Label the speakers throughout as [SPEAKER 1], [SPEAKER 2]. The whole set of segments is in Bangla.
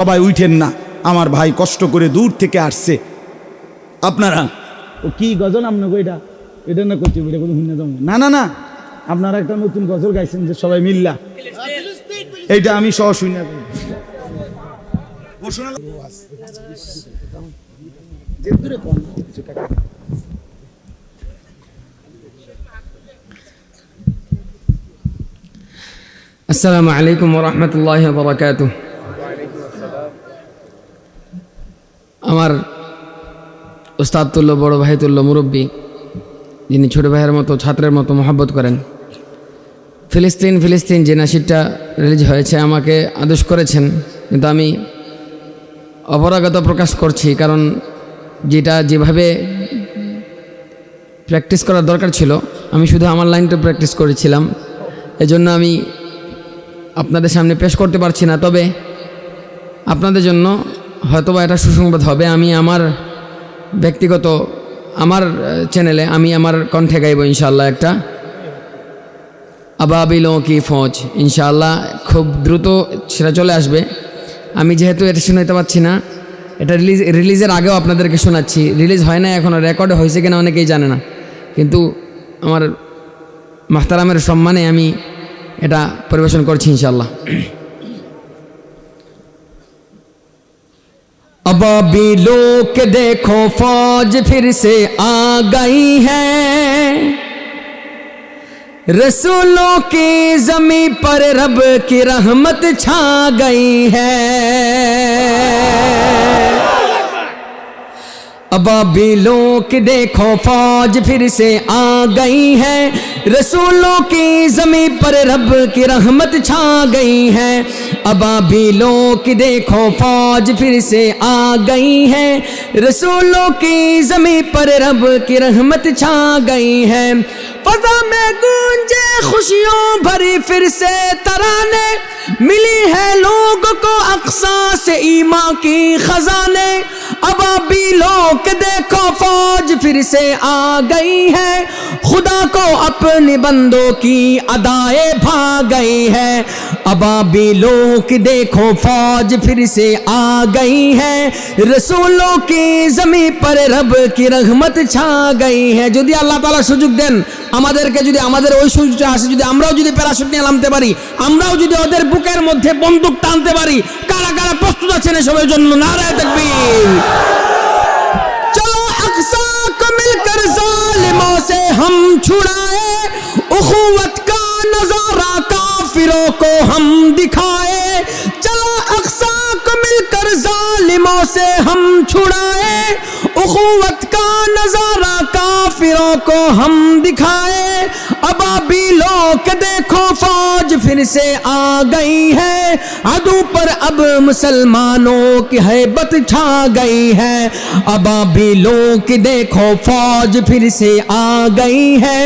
[SPEAKER 1] সবাই উঠেন না, আমার ভাই কষ্ট করে দূর থেকে আসছে। আপনারা ও কি গজল আপনাকে এটা এটা না করছি এটা কোনো শুনে যাবো না। না না আপনারা একটা নতুন গজল গাইছেন যে সবাই মিল্লা, এইটা আমি সহ শুনে
[SPEAKER 2] আসসালামু আলাইকুম ওয়া রাহমাতুল্লাহি ওয়া বারাকাতুহু। আমার উস্তাদ তুল্য, বড় ভাই তুল্য, মুরব্বী, যিনি ছোট ভাইয়ের মতো ছাত্রের মতো মহব্বত করেন, ফিলিস্তিন ফিলিস্তিন যে নাশিদটা রিলিজ হয়েছে আমাকে আদেশ করেছেন, কিন্তু আমি অপরাগতা প্রকাশ করছি, কারণ যেটা যেভাবে প্র্যাকটিস করার দরকার ছিল আমি শুধু আমার লাইনটা প্র্যাকটিস করেছিলাম, এজন্য আমি আপনাদের সামনে পেশ করতে পারছি না। তবে আপনাদের জন্য হয়তোবা এটা সুসংবাদ হবে। আমি আমার ব্যক্তিগত আমার চ্যানেলে আমি আমার কণ্ঠে গাইব ইনশাআল্লাহ একটা আবাবিলোं की फौज, ইনশাআল্লাহ খুব দ্রুত সেটা চলে আসবে। আমি যেহেতু এটা শোনাতে পারছি না, এটা রিলিজের আগেও আপনাদেরকে শোনাচ্ছি। রিলিজ হয় না এখনও, রেকর্ড হয়েছে কিনা অনেকেই জানে না, কিন্তু আমার মাহতারামের সম্মানে আমি এটা পরিবেশন করছি ইনশাআল্লাহ। अबाबिलों के देखो फौज फिर से आ गई है, रसूलों की ज़मीं पर रब की रहमत छा गई है। अबाबिलों की देखो फौज फिर से आ गई है, रसूलों की ज़मीं पर रब की रहमत छा गई है। अबाबिलों की देखो फौज फिर से आ गई है, रसूलों की ज़मीं पर रब की रहमत छा गई है। फ़ज़ा में गूंजे खुशियों भरी फिर से तराने, मिली है लोगों को अक़सा से ईमान की खजाने। अबाबिलों के देखो फौज फिर से आ गई है, खुदा को अपने बंदों की अदाए भा गई है। अबाबिलों की देखो फौज फिर से आ गई है, रसूलों की ज़मीं पर रब की रहमत छा गई है। যদি আল্লাহ তাআলা সুযোগ দেন আমাদেরকে, যদি আমাদের ওই সুযোগটা আসে, যদি আমরাও যদি প্যারাশুট নিয়ে নামতে পারি, আমরাও যদি ওদের বুকের মধ্যে বন্দুক টানতে পারি, কারা কারা প্রস্তুত আছেন এসবের জন্য? নারায়ে তাকবীর। चलो अक़सा को मिलकर ज़ालिमों से हम छुड़ाए, उख़ुवत का नज़ारा काफ़िरों को हम दिखाए। चलो अक़सा को मिलकर ज़ालिमों से हम छुड़ाए, उख़ुवत का नज़ारा काफ़िरों को हम दिखाए। अबाबिलों के देखो फौज फिर से आ गई है, अदू पर अब मुसलमानों की हैबत छा गई है। अबाबिलों की देखो फौज फिर से आ गई है,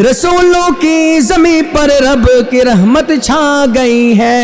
[SPEAKER 2] रसूलों की ज़मीं पर रब की रहमत छा गई है।